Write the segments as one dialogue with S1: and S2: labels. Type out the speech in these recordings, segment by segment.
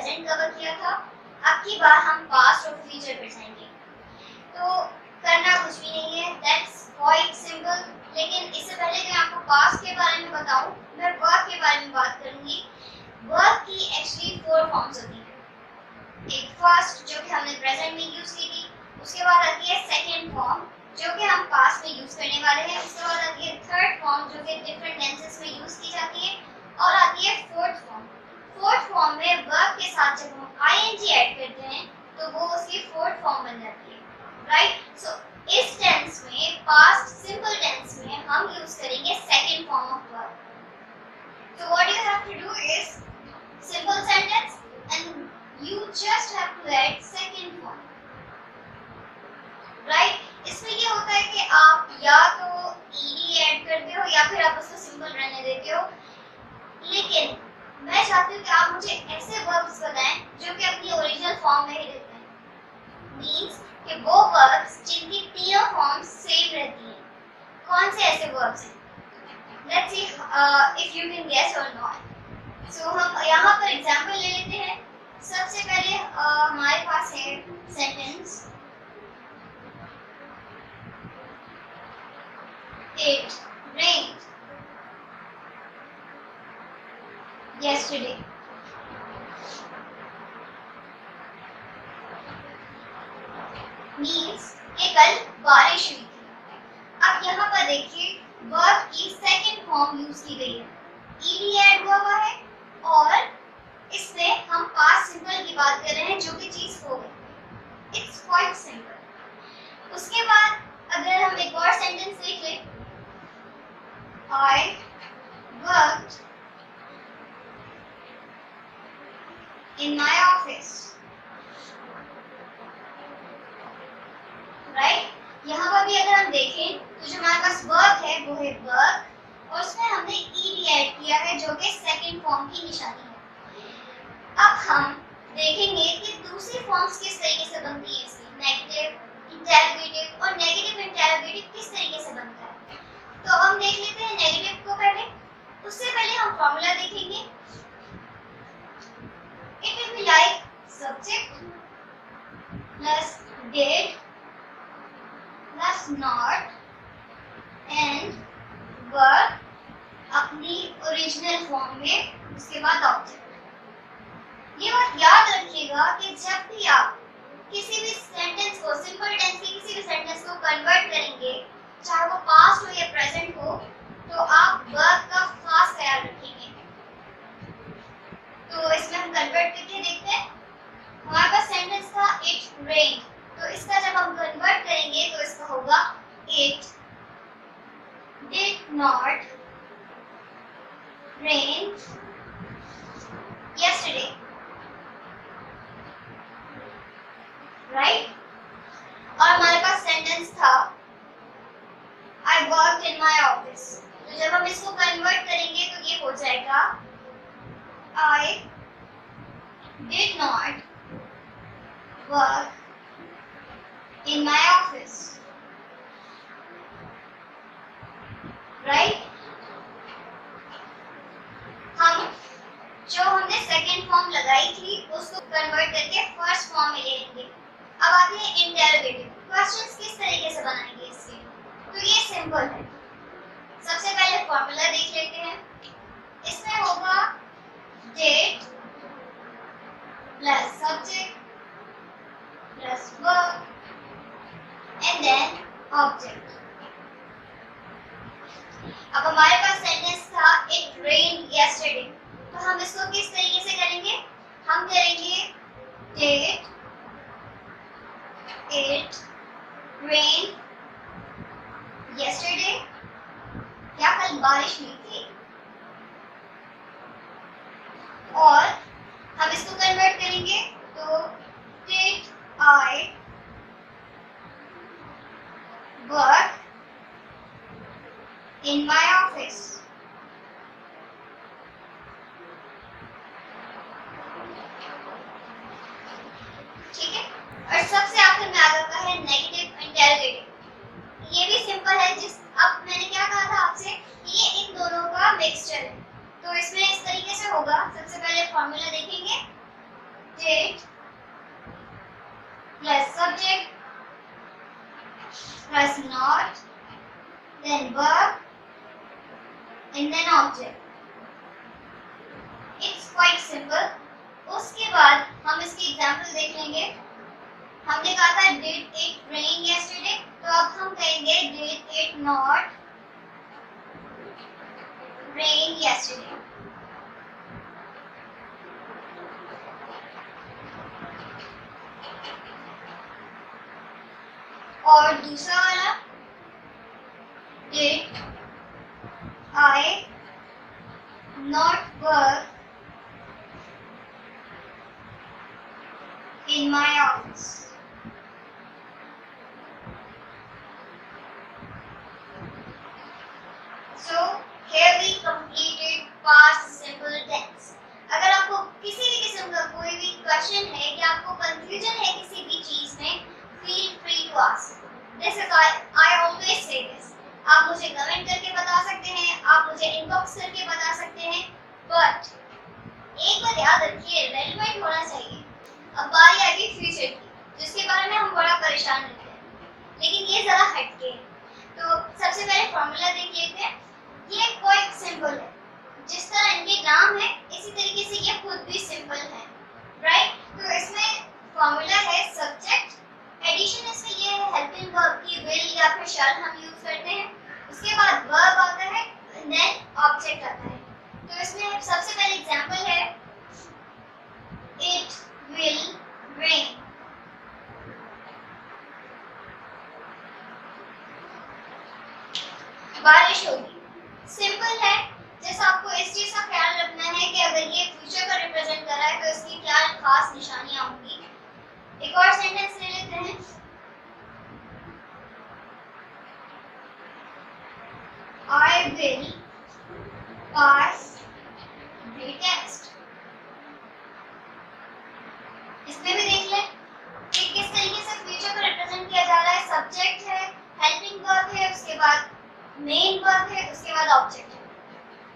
S1: Present cover किया था। अब की बार हम पास्ट और फ्यूचर पे जाएंगे। तो करना कुछ भी नहीं है, दैट्स क्वाइट सिंपल। लेकिन इससे पहले कि मैं आपको पास्ट के बारे में बताऊं, मैं वर्ब के बारे में बात करूंगी। वर्ब की एक्चुअली 4 फॉर्म्स होती हैं। एक फर्स्ट जो कि हमने प्रेजेंट में यूज की थी, उसके बाद आती है सेकंड फॉर्म जो कि हम पास्ट में यूज करने वाले हैं, उसके बाद आती है थर्ड फॉर्म जो कि डिफरेंट टेंसेस में यूज की जाती है, और आती है फोर्थ फॉर्म। फोर्थ फॉर्म में वर्ब के साथ जब हम आईएनजी ऐड करते हैं तो वो उसकी फोर्थ फॉर्म बन जाती है, राइट। सो इस टेंस में, पास्ट सिंपल टेंस में, हम यूज करेंगे second form of verb. So what you have to do is simple sentence and you just have to add second form, right? इसमें ये होता है कि आप या तो ed ऐड करते हो या फिर आप उसको सिंपल रहने देते हो। लेकिन मैं चाहती हूँ कि आप मुझे ऐसे वर्ब्स बताएं जो कि अपनी ओरिजिनल फॉर्म में ही रहते हैं, मींस कि वो वर्ब्स जिनकी तीनों फॉर्म्स सेम रहती हैं। कौन से ऐसे वर्ब्स हैं? Let's see if you can guess or not. So हम यहाँ पर एग्जाम्पल ले लेते हैं। सबसे पहले हमारे पास है sentence, It rained yesterday. Means कि कल बारिश हुई थी। अब यहाँ पर देखिए वर्ब की सेकंड फॉर्म यूज की गई है, ed ऐड हुआ हुआ है और इसमें हम पास्ट सिंपल की बात कर रहे हैं जो कि चीज हो गई। It's quite simple. उसके बाद अगर हम एक और सेंटेंस देख लें, I worked in my office, right? यहाँ पर भी अगर हम देखें तो जो हमारे पास वर्ब है वो है वर्क और उसमें हमने ed ऐड किया है जो कि सेकंड फॉर्म की निशानी है। अब हम देखेंगे कि दूसरी फॉर्म्स किस तरीके से बनती है इसकी, नेगेटिव, इंटरोगेटिव और नेगेटिव इंटरोगेटिव किस तरीके से बनता है। तो हम देख लेते हैं नेगेटिव को पहले। उससे पहले हम फॉर्मूला देखेंगे। It will be like subject plus did plus not and verb अपनी ओरिजिनल फॉर्म में, उसके बाद ऑब्जेक्ट। ये बात याद रखिएगा कि जब भी आप किसी भी सेंटेंस को, सिंपल टेंस की किसी भी सेंटेंस को कन्वर्ट करेंगे, चाहे वो पास्ट हो या प्रेजेंट हो, तो आप वर्ब का खास ख्याल रखेंगे। तो इसमें हम कन्वर्ट करके देखते हैं। हमारे पास सेंटेंस था इट रेन्ड, तो इसका जब हम कन्वर्ट करेंगे तो इसका होगा it did not rain yesterday, right. और हमारे पास सेंटेंस था I worked in my office, तो जब हम इसको कन्वर्ट करेंगे तो ये हो जाएगा I did not work in my office, right. हम जो हमने सेकंड फॉर्म लगाई थी उसको कन्वर्ट करके फर्स्ट फॉर्म में ले लेंगे। अब आते हैं इंटरोगेटिव। क्वेश्चंस किस तरीके से बनाएंगे इसके, तो ये सिंपल है। सबसे पहले फॉर्मूला देख लेते हैं। इसमें होगा did plus subject plus verb and then object. अब हमारे पास सेंटेंस था इट रेन्ड यस्टरडे, तो हम इसको किस तरीके से करेंगे? हम करेंगे डिड इट रेन yesterday, क्या कल बारिश हुई थी? और हम इसको कन्वर्ट करेंगे तो did I work in my office, ठीक है। और सबसे आखिर में आ जाता है नेगेटिव इंटरोगेटिव। ये भी सिंपल है। जिस अब मैंने क्या कहा था आपसे कि ये इन दोनों का मिक्सचर है, तो इसमें इस तरीके से होगा। सबसे पहले फॉर्मूला देखेंगे plus not, then verb, and then object. It's quite simple. उसके बाद हम इसकी एग्जाम्पल देख लेंगे. हमने कहा था did it rain yesterday, तो अब हम कहेंगे did it not rain yesterday. और दूसरा वाला did I not work in my office. So here we completed past simple tense. अगर आपको किसी भी किस्म का कोई भी क्वेश्चन है या आपको कंफ्यूजन है किसी भी चीज में, feel free to ask. This is I always say this. आप मुझे कमेंट करके बता सकते हैं, आप मुझे इनबॉक्स करके बता सकते हैं, बट एक बात याद रखिए, रेलेवेंट होना चाहिए. अब बारी आ गई फ्यूचर की, जिसके बारे में हम बड़ा परेशान रहते हैं, लेकिन ये जरा हटके. तो सबसे पहले फॉर्मूला देख लेते हैं. ये क्वाइट सिंपल है. जिस तरह इनके नाम है इसी तरीके से ये खुद भी सिंपल है, राइट? तो इसमें फॉर्मूला है सब्जेक्ट, एडिशन इसमें ये है हेल्पिंग वर्ब की विल या फिर शैल हम यूज करते हैं. उसके बाद वर्ब आता है, देन ऑब्जेक्ट आता है. तो इसमें सबसे पहले एग्जांपल है इट विल रेन. बारिश होगी. सिंपल है. जैसे आपको इस चीज का ख्याल रखना है कि अगर ये फ्यूचर को रिप्रेजेंट कर रहा है तो इसकी क्या खास निशानियां होंगी. एक और सेंटेंस ले लेते हैं. I will pass the test. इसमें भी देख लें कि किस तरीके से फ्यूचर को रिप्रेजेंट किया जा रहा है. सब्जेक्ट है, हेल्पिंग वर्ब है, उसके बाद मेन वर्ब है, उसके बाद ऑब्जेक्ट है.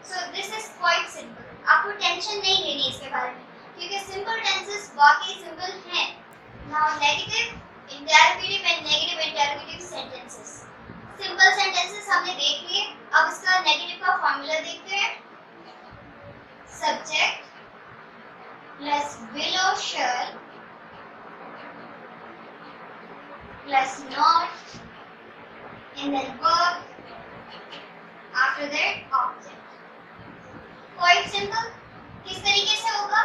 S1: So this is quite simple. आपको टेंशन नहीं लेनी इसके बारे में, क्योंकि सिंपल टेंसेस वाकई सिंपल हैं. Now negative interrogative and negative interrogative sentences. Simple sentences हमने देख लिए. अब इसका नेगेटिव का फॉर्मूला देखते हैं. सब्जेक्ट प्लस विल और शैल plus not and then verb, after that object. Quite simple. किस तरीके से होगा?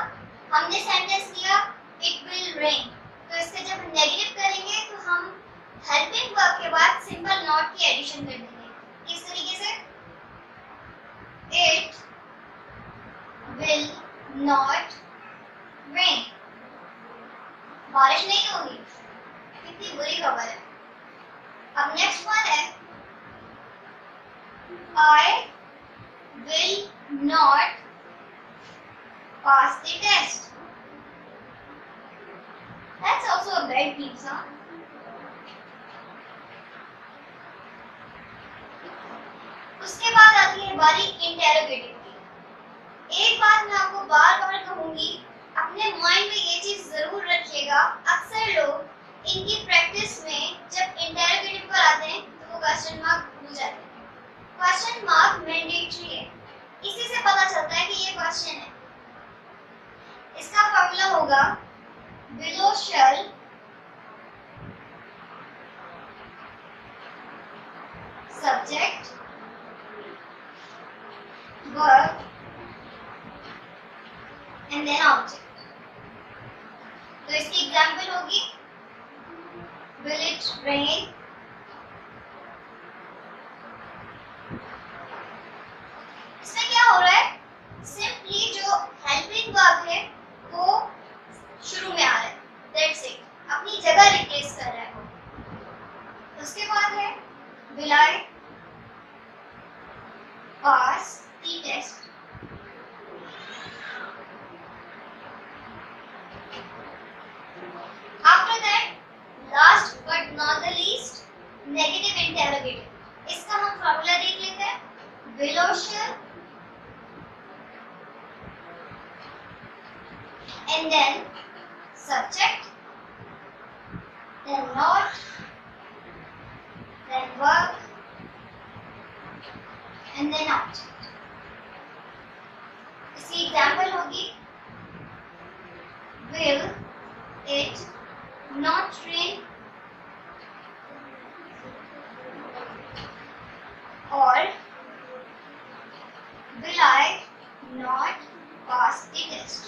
S1: हमने सेंटेंस लिया it will rain, तो इसके जब नेगेटिव करेंगे तो हम हेल्पिंग वर्ब के बाद सिंपल नॉट की एडिशन कर देंगे. किस तरीके से? It will not rain. बारिश नहीं होगी. कितनी बुरी खबर है. अब नेक्स्ट वन है I will not pass the test. That's also a bad news, huh? उसके बाद आती है बारी इंटेरोगेटिव की. एक बात मैं आपको बार बार कहूंगी, अपने माइंड में ये चीज जरूर रखिएगा. अक्सर लोग इनकी प्रैक्टिस में जब इंटेरोगेटिव पर आते हैं तो वो क्वेश्चन मार्क भूल जाते हैं. क्वेश्चन मार्क मैंडेटरी है. इसी से पता चलता है कि ये क्वेश्चन है. इसका फॉर्मूला होगा below shall subject verb and then object. तो इसकी एग्जांपल होगी will it rain. इसमें क्या हो रहा है? सिंपली जो हेल्पिंग वर्ब है वो शुरू में आ रहा है. That's it. अपनी जगह रिप्लेस कर रहा है वो. उसके बाद है will I pass the test. After that, last but not the least, negative interrogative. इसका हम फॉर्मूला देख लेते हैं. Will shall and then subject, then not, then verb, and then object. इसकी एग्जाम्पल होगी will it not rain, or will I not pass the test.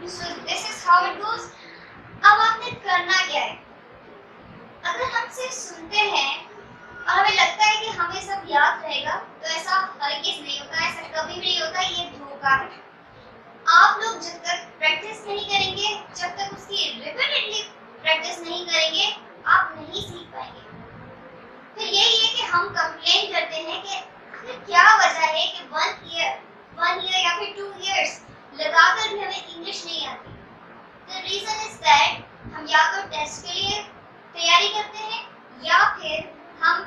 S1: So this is how it goes. अब आपने करना क्या है? अगर हम सिर्फ सुनते हैं और हमें लगता है कि हमें सब याद रहेगा, तो ऐसा हरगिज़ नहीं होता, ऐसा कभी भी नहीं होता, ये धोखा है। आप लोग जब तक प्रैक्टिस नहीं करेंगे, जब तक उसकी रिपीटेडली प्रैक्टिस नहीं करेंगे, आप नहीं सीख पाएंगे। फिर यही है कि हम कंप्लेन करते हैं कि आखिर क्या वजह है कि 1 ईयर या फिर 2 इयर्स लगाकर भी हमें इंग्लिश नहीं आती। द रीजन इज दैट हम या तो टेस्ट के लिए तैयारी करते हैं या फिर हम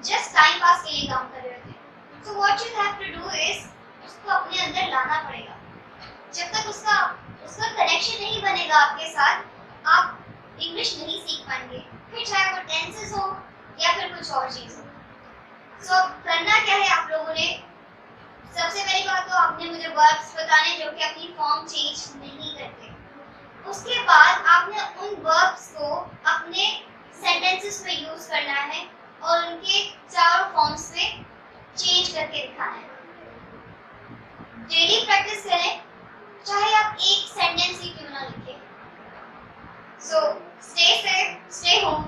S1: जस्ट टाइम पास के लिए काम कर रहे होते हैं। So what you have to do is उसको अपने अंदर लाना पड़ेगा। जब तक उसका कनेक्शन नहीं बनेगा आपके साथ, आप इंग्लिश नहीं सीख पाएंगे, फिर चाहे वो टेंसेस हो या फिर कुछ और चीज हो। सो करना क्या है आप लोगों ने? सबसे पहली बात तो आपने मुझे वर्ब्स बताने जो कि अपनी फॉर्म चेंज नहीं करते। उसके बाद आपने उन वर्ब्स को अपने सेंटेंसेस में यूज करना है और उनके चारों फॉर्म्स में चेंज करके दिखाना है। डेली प्रैक्टिस करें, चाहे आप एक सेंटेंस ही क्यों ना लिखें। So stay safe, stay home,